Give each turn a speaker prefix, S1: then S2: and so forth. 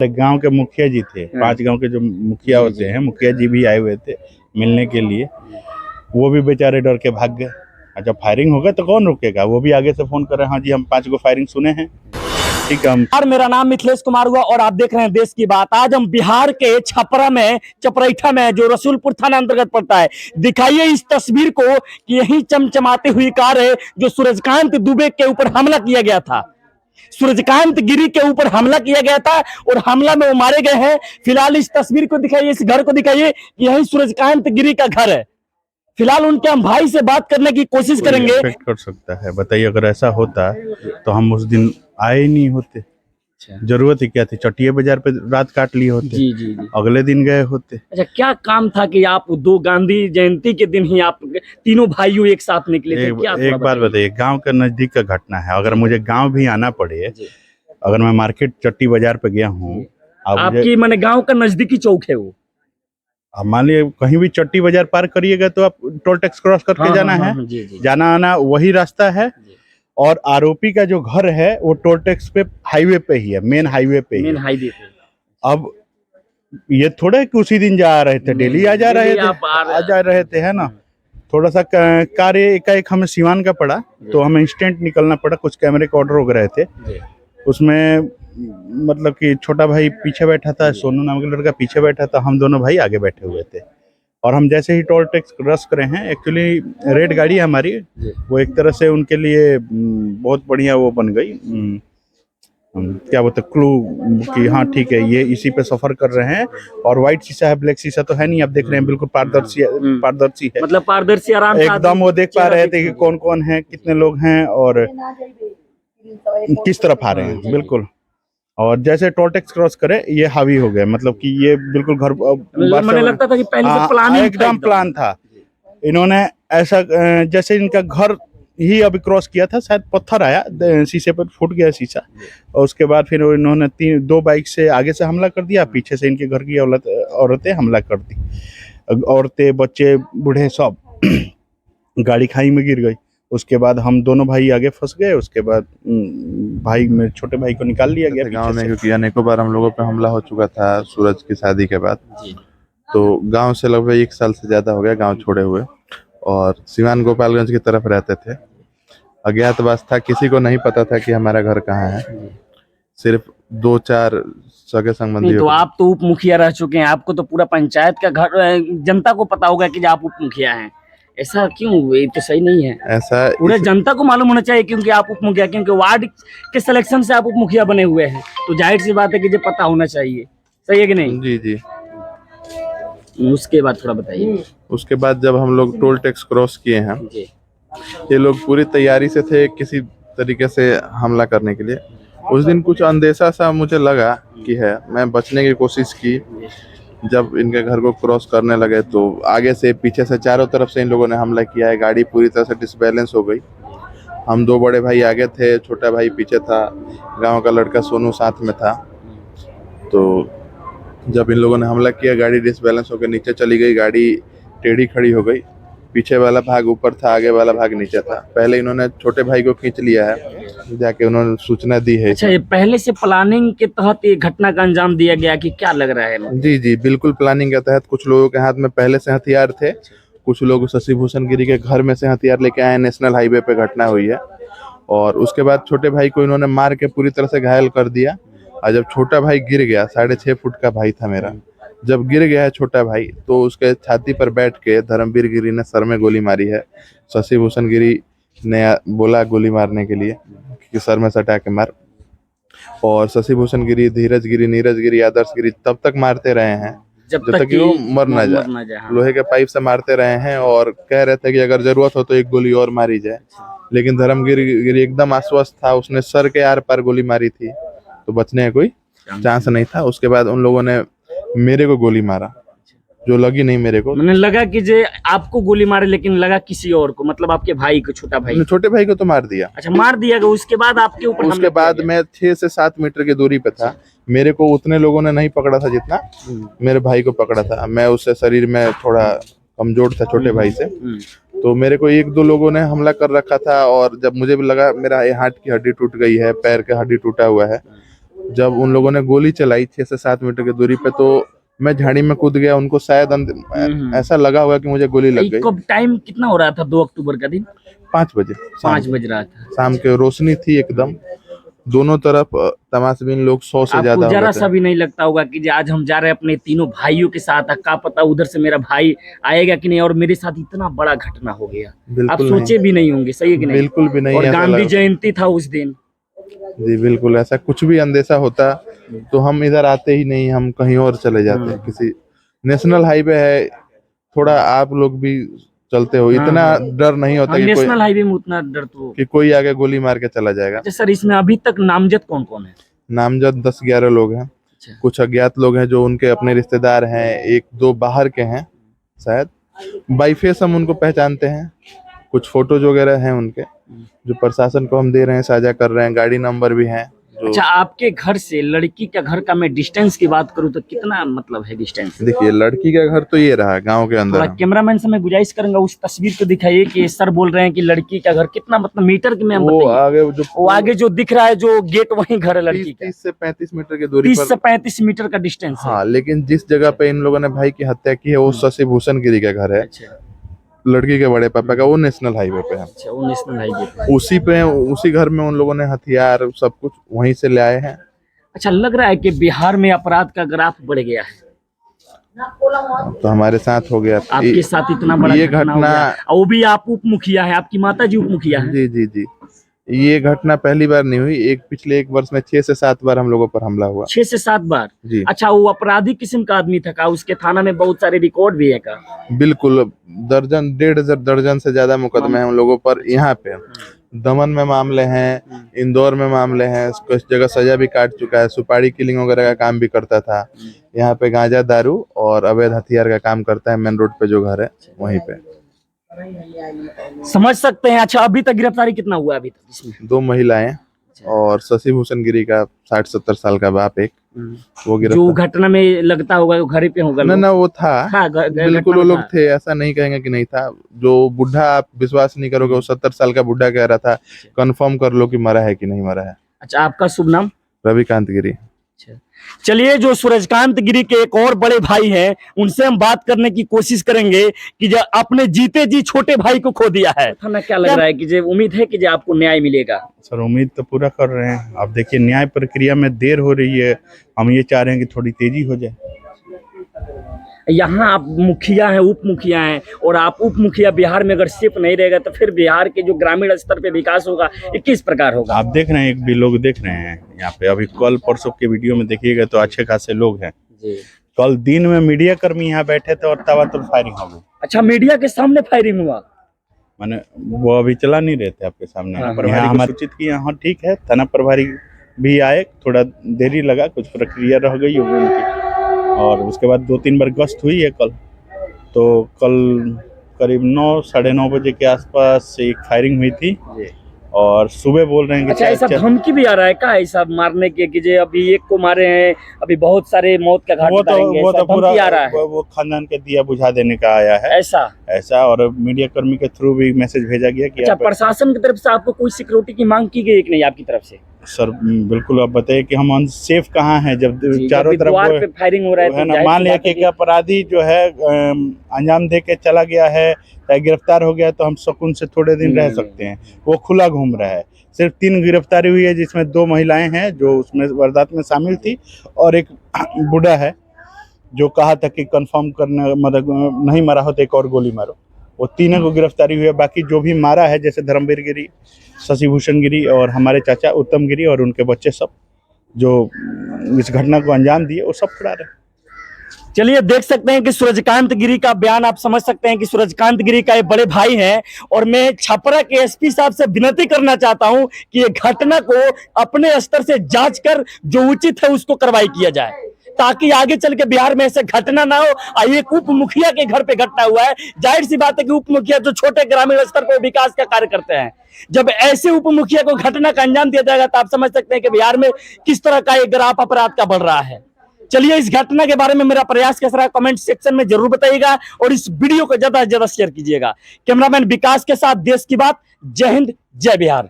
S1: गांव के मुखिया जी थे, 5 गांव के जो मुखिया होते हैं, मुखिया जी भी आए हुए थे मिलने के लिए। वो भी बेचारे डर के भाग गए। जब फायरिंग होगा तो कौन रोकेगा, वो भी आगे से फोन कर रहे हैं, हाँ जी हम 5 गो फायरिंग सुने हैं, ठीक है।
S2: और मेरा नाम मिथिलेश कुमार हुआ और आप देख रहे हैं देश की बात। आज हम बिहार के छपरा में, चपरैठा में, जो रसूलपुर थाना अंतर्गत पड़ता है, दिखाइए इस तस्वीर को कि यही चमचमाती हुई कार है जो सूरजकांत दुबे के ऊपर हमला किया गया था। सूरजकांत गिरी के ऊपर हमला किया गया था और हमला में वो मारे गए हैं। फिलहाल इस तस्वीर को दिखाइए, इस घर को दिखाइए कि यही सूरजकांत गिरी का घर है। फिलहाल उनके हम भाई से बात करने की कोशिश करेंगे।
S1: इफेक्ट कर सकता है, बताइए अगर ऐसा होता तो हम उस दिन आए ही नहीं होते। जरूरत ही क्या थी, चटिया बाजार पे रात काट लिए होते।
S2: जी जी जी।
S1: अगले दिन गए होते।
S2: अच्छा, क्या काम था कि आप दो गांधी जयंती के दिन ही आप तीनों भाइयों एक साथ निकले थे? क्या
S1: एक बात बताइए, गांव के नजदीक का घटना है, अगर मुझे गांव भी आना पड़े, अगर मैं मार्केट चट्टी बाजार पे गया हूँ,
S2: आपकी माने गांव का नजदीकी चौक है वो।
S1: अब मान लीजिए कहीं भी चट्टी बाजार पार करिएगा तो आप टोल टैक्स क्रॉस करके जाना है।
S2: जी जी।
S1: जाना आना वही रास्ता है। और आरोपी का जो घर है वो टोल टैक्स पे हाईवे पे ही है, मेन हाईवे पे ही है।
S2: हाईवे पे।
S1: अब ये थोड़ा कि उसी दिन जा रहे थे, डेली आ जा रहे थे, है ना। थोड़ा सा कार्य एकाएक हमें सिवान का पड़ा तो हमें इंस्टेंट निकलना पड़ा, कुछ कैमरे के ऑर्डर हो गए थे। उसमें मतलब कि छोटा भाई पीछे बैठा था, सोनू नाम का लड़का पीछे बैठा था, हम दोनों भाई आगे बैठे हुए थे। और हम जैसे ही टोल टैक्स क्रॉस करे हैं, एक्चुअली रेड गाड़ी है हमारी, वो एक तरह से उनके लिए बहुत बढ़िया वो बन गई, क्या बोलते क्लू कि हाँ ठीक है ये इसी पे सफर कर रहे हैं। और व्हाइट शीशा है, ब्लैक शीशा तो है नहीं, आप देख रहे हैं बिल्कुल पारदर्शी है,
S2: मतलब पारदर्शी आराम से
S1: एकदम। वो देख पा रहे थे कि कौन कौन है, कितने लोग हैं और किस तरफ आ रहे हैं, बिल्कुल। और जैसे टोल टैक्स क्रॉस करे ये हावी हो गए, मतलब कि ये बिल्कुल घर,
S2: मुझे लगता था कि पहले से प्लानिंग
S1: एकदम प्लान था। इन्होंने ऐसा जैसे इनका घर ही अभी क्रॉस किया था, शायद पत्थर आया शीशे पर, फूट गया शीशा। और उसके बाद फिर इन्होंने 2 बाइक से आगे से हमला कर दिया, पीछे से इनके घर की औरतें हमला कर दी। औरतें, बच्चे, बूढ़े सब गाड़ी खाई में गिर गई। उसके बाद हम दोनों भाई आगे फंस गए। उसके बाद भाई में छोटे भाई को निकाल लिया गया
S3: गांव में, क्योंकि अनेकों बार हम लोगों पे हमला हो चुका था सूरज की शादी के बाद। तो गांव से लगभग 1 साल से ज्यादा हो गया गांव छोड़े हुए, और सिवान गोपालगंज की तरफ रहते थे। अज्ञातवास था, किसी को नहीं पता था कि हमारा घर कहाँ है, सिर्फ 2-4 सगे संबंधी।
S2: तो आप तो उप मुखिया रह चुके हैं, आपको तो पूरा पंचायत का घर, जनता को पता होगा कि आप उप मुखिया हैं। ऐसा क्यों? ये तो सही नहीं है।
S3: ऐसा
S2: पूरे जनता को मालूम होना चाहिए क्योंकि आप उप मुखिया, क्योंकि वार्ड के सिलेक्शन से आप उप मुखिया बने हुए हैं, तो जाहिर सी बात है कि ये पता होना चाहिए। सही है कि नहीं?
S3: जी जी।
S2: उसके बाद थोड़ा बताइए।
S3: उसके बाद जब हम लोग टोल टैक्स क्रॉस किए हैं, ये लोग पूरी तैयारी से थे किसी तरीके से हमला करने के लिए। उस दिन कुछ अंदेशा सा मुझे लगा कि है, मैं बचने की कोशिश की। जब इनके घर को क्रॉस करने लगे तो आगे से, पीछे से, चारों तरफ से इन लोगों ने हमला किया है। गाड़ी पूरी तरह से डिसबैलेंस हो गई। हम 2 बड़े भाई आगे थे, छोटा भाई पीछे था, गांव का लड़का सोनू साथ में था। तो जब इन लोगों ने हमला किया, गाड़ी डिसबैलेंस होकर नीचे चली गई, गाड़ी टेढ़ी खड़ी हो गई। पीछे वाला भाग ऊपर था, आगे वाला भाग नीचे था। पहले इन्होंने छोटे भाई को खींच लिया है, जाके उन्होंने सूचना दी है।
S2: अच्छा, ये पहले से प्लानिंग के तहत ये घटना का अंजाम दिया गया कि क्या लग रहा है?
S3: जी जी, बिल्कुल प्लानिंग के तहत। कुछ लोगों के हाथ में पहले से हथियार थे, कुछ लोग शशि भूषण गिरी के घर में से हथियार लेके आए। नेशनल हाईवे पे घटना हुई है। और उसके बाद छोटे भाई को इन्होंने मार के पूरी तरह से घायल कर दिया। और जब छोटा भाई गिर गया, 6.5 फुट का भाई था मेरा, जब गिर गया है छोटा भाई, तो उसके छाती पर बैठ के धर्मवीर गिरी ने सर में गोली मारी है। शशि भूषण गिरी ने बोला गोली मारने के लिए कि सर में सटा के मार। और शशि भूषण गिरी, धीरज गिरी, नीरज गिरी, आदर्श गिरी तब तक मारते रहे हैं जब तक कि वो मर ना जाए। लोहे के पाइप से मारते रहे हैं और कह रहे थे कि अगर जरूरत हो तो एक गोली और मारी जाए। लेकिन धर्मवीर गिरी एकदम आश्वस्त था, उसने सर के आर पार गोली मारी थी, तो बचने का कोई चांस नहीं था। उसके बाद उन लोगों ने मेरे को गोली मारा, जो लगी नहीं मेरे को।
S2: मैंने लगा कि जे आपको गोली मारे, लेकिन लगा किसी और को, मतलब आपके भाई को,
S3: छोटे भाई को तो मार दिया।
S2: अच्छा, मार दिया गया। उसके बाद आपके ऊपर,
S3: उसके बाद मैं 6 से 7 मीटर की दूरी पे था। मेरे को उतने लोगों ने नहीं पकड़ा था जितना मेरे भाई को पकड़ा था। मैं उससे शरीर में थोड़ा कमजोर था छोटे भाई से, तो मेरे को 1-2 लोगों ने हमला कर रखा था। और जब मुझे भी लगा मेरा हाथ की हड्डी टूट गई है, पैर की हड्डी टूटा हुआ है, जब उन लोगों ने गोली चलाई 6 से 7 मीटर की दूरी पे, तो मैं झाड़ी में कूद गया, उनको शायद ऐसा लगा होगा कि मुझे गोली लग गई।
S2: कब टाइम कितना हो रहा था 2 अक्टूबर का दिन?
S3: 5 बजे
S2: 5 बज रहा था
S3: शाम के, रोशनी थी एकदम, दोनों तरफ तमाशबीन लोग 100 से ज्यादा
S2: आपको
S3: हो
S2: जरा
S3: गए
S2: सा
S3: थे।
S2: भी नहीं लगता होगा कि आज हम जा रहे हैं अपने तीनों भाइयों के साथ, क्या पता उधर से मेरा भाई आएगा कि नहीं, और मेरे साथ इतना बड़ा घटना हो गया। आप
S3: बिल्कुल
S2: सोचे भी नहीं होंगे, सही है कि नहीं?
S3: बिल्कुल भी नहीं।
S2: और
S3: ऐसा
S2: गांधी
S3: लगा।
S2: जयंती था उस दिन।
S3: जी बिल्कुल, ऐसा कुछ भी अंदेशा होता तो हम इधर आते ही नहीं, हम कहीं और चले जाते। किसी नेशनल हाईवे है, थोड़ा आप लोग भी चलते हो, इतना डर नहीं होता कि कोई
S2: नेशनल हाईवे में उतना डर तो
S3: कि कोई आगे गोली मार के चला जाएगा।
S2: अच्छा सर, इसमें अभी तक नामजद कौन कौन है?
S3: नामजद 10-11 लोग हैं। कुछ अज्ञात लोग हैं जो उनके अपने रिश्तेदार हैं, 1-2 बाहर के हैं शायद, बाई फेस हम उनको पहचानते हैं। कुछ फोटोज वगैरह हैं उनके, जो प्रशासन को हम दे रहे हैं, साझा कर रहे हैं, गाड़ी नंबर भी हैं।
S2: अच्छा, आपके घर से लड़की के घर का मैं डिस्टेंस की बात करूं तो कितना मतलब है डिस्टेंस?
S3: देखिए, लड़की का घर तो ये रहा गांव के अंदर।
S2: कैमरामैन से मैं गुजारिश करूंगा उस तस्वीर को दिखाइए कि सर बोल रहे हैं कि लड़की का घर कितना मतलब मीटर में
S3: वो
S2: आगे जो दिख रहा है, जो गेट वही घर है लड़की का,
S3: 30 से 35 मीटर की दूरी
S2: 30 से 35 मीटर का डिस्टेंस है।
S3: हाँ, लेकिन जिस जगह पे इन लोगों ने भाई की हत्या की है वो शशि भूषण गिरी का घर है।
S2: अच्छा,
S3: लड़की के बड़े पापा का, वो नेशनल हाईवे पे है।
S2: अच्छा, वो नेशनल हाईवे पे।
S3: उसी घर में उन लोगों ने हथियार सब कुछ वहीं से ले आए हैं।
S2: अच्छा, लग रहा है कि बिहार में अपराध का ग्राफ बढ़ गया है।
S3: तो हमारे साथ हो गया,
S2: आपके साथ इतना बड़ा
S3: ये
S2: घटना हो गया। वो भी आप उप मुखिया है, आपकी माता जी उप मुखिया है।
S3: जी जी जी, ये घटना पहली बार नहीं हुई। पिछले 1 वर्ष में 6 से 7 बार हम लोगों पर हमला हुआ।
S2: 6 से 7 बार?
S3: जी।
S2: अच्छा, वो अपराधी किस्म का आदमी था का? उसके थाना में बहुत सारे रिकॉर्ड भी है का?
S3: बिल्कुल, 1.5 दर्जन से ज्यादा मुकदमे हैं हम लोगों पर। यहाँ पे दमन में मामले हैं, इंदौर में मामले हैं, कुछ जगह सजा भी काट चुका है। सुपारी किलिंग वगैरह का काम भी करता था। यहाँ पे गांजा, दारू और अवैध हथियार का काम करता है। मेन रोड पे जो घर है वहीं पे।
S2: समझ सकते हैं। अच्छा, अभी तक गिरफ्तारी कितना हुआ अभी तक इसमें?
S3: 2 महिलाएं और शशि भूषण गिरी का 60-70 साल का बाप एक, वो
S2: जो
S3: गिरफ्तार।
S2: घटना में लगता होगा वो घर पे होगा।
S3: ना वो था, बिल्कुल वो लोग
S2: था।
S3: थे, ऐसा नहीं कहेंगे कि नहीं था। जो बुढ़ा, आप विश्वास नहीं करोगे, वो 70 साल का बुढ़ा कह रहा था कंफर्म कर लो कि मरा है कि नहीं मरा है।
S2: अच्छा, आपका शुभ नाम?
S3: रविकांत गिरी।
S2: चलिए, जो सूरजकांत गिरी के एक और बड़े भाई हैं, उनसे हम बात करने की कोशिश करेंगे कि जो अपने जीते जी छोटे भाई को खो दिया है। थाना क्या लग रहा है कि जो उम्मीद है कि जो आपको न्याय मिलेगा?
S1: सर, उम्मीद तो पूरा कर रहे हैं। आप देखिए, न्याय प्रक्रिया में देर हो रही है, हम ये चाह रहे हैं कि थोड़ी तेजी हो जाए।
S2: यहाँ आप मुखिया हैं, उप मुखिया हैं, और आप उप मुखिया बिहार में अगर सिर्फ नहीं रहेगा तो फिर बिहार के जो ग्रामीण स्तर पे विकास होगा ये किस प्रकार होगा?
S1: आप देख रहे हैं, एक भी लोग देख रहे हैं यहाँ पे। अभी कल परसों के वीडियो में देखिएगा तो अच्छे खासे लोग हैं
S2: जी।
S1: कल दिन में मीडिया कर्मी यहाँ बैठे थे और ताबड़तोड़ फायरिंग हो गई।
S2: अच्छा, मीडिया के सामने फायरिंग हुआ?
S1: माने वो अभी चला नहीं रहे थे आपके सामने।
S2: हाँ,
S1: यहाँ हमारे सूचित किया, हाँ ठीक है, थाना प्रभारी भी आए, थोड़ा देरी लगा, कुछ प्रक्रिया रह गई होगी उनकी, और उसके बाद 2-3 बार गश्त हुई है कल। तो कल करीब 9-9:30 बजे के आसपास एक फायरिंग हुई थी, और सुबह बोल रहे हैं कि
S2: अच्छा, ऐसा धमकी भी आ रहा है क्या ऐसा मारने के कि जो अभी एक को मारे हैं, अभी बहुत सारे मौत का घाट उतारेंगे,
S1: वो तो पूरा
S2: आ रहा है?
S1: वो खानदान के दिया बुझा देने का आया है ऐसा, और मीडिया कर्मी के थ्रू भी मैसेज भेजा गया कि
S2: अच्छा, प्रशासन की तरफ से आपको कोई सिक्योरिटी की मांग की गई कि नहीं आपकी तरफ से?
S1: सर बिल्कुल, आप बताइए कि हम अनसेफ कहाँ हैं जब चारों तरफ
S2: पे फायरिंग हो रहा है
S1: ना। मान लिया कि अपराधी जो है अंजाम दे के चला गया है या गिरफ्तार हो गया तो हम सुकून से थोड़े दिन रह सकते हैं। वो खुला घूम रहा है। सिर्फ 3 गिरफ्तारी हुई है, जिसमें 2 महिलाएं हैं जो उसमें वारदात में शामिल थी, और एक बूढ़ा है जो कहा था कि कंफर्म करने मतलब नहीं मरा हो तो एक और गोली मारो। वो 3 को गिरफ्तारी हुई है। बाकी जो भी मारा है, जैसे धर्मवीर गिरी, शशि भूषण गिरी और हमारे चाचा उत्तम गिरी और उनके बच्चे, सब जो इस घटना को अंजाम दिए, वो सब फरार है।
S2: चलिए, देख सकते हैं कि सूरजकांत गिरी का बयान आप समझ सकते हैं कि सूरजकांत गिरी का ये बड़े भाई हैं, और मैं छपरा के एसपी साहब से विनती करना चाहता हूं कि ये घटना को अपने स्तर से जांच कर जो उचित है उसको कार्रवाई किया जाए, ताकि आगे चल के बिहार में ऐसे घटना ना हो। एक उप मुखिया के घर पे घटना हुआ है, जाहिर सी बात है कि उप मुखिया जो छोटे ग्रामीण स्तर पर विकास का कार्य करते हैं, जब ऐसे उप मुखिया को घटना का अंजाम दिया जाएगा तो आप समझ सकते हैं कि बिहार में किस तरह का एक ग्राफ अपराध का बढ़ रहा है। चलिए, इस घटना के बारे में मेरा प्रयास कैसा रहा कमेंट सेक्शन में जरूर बताइएगा, और इस वीडियो को ज्यादा से ज्यादा शेयर कीजिएगा। कैमरामैन विकास के साथ देश की बात। जय हिंद, जय बिहार।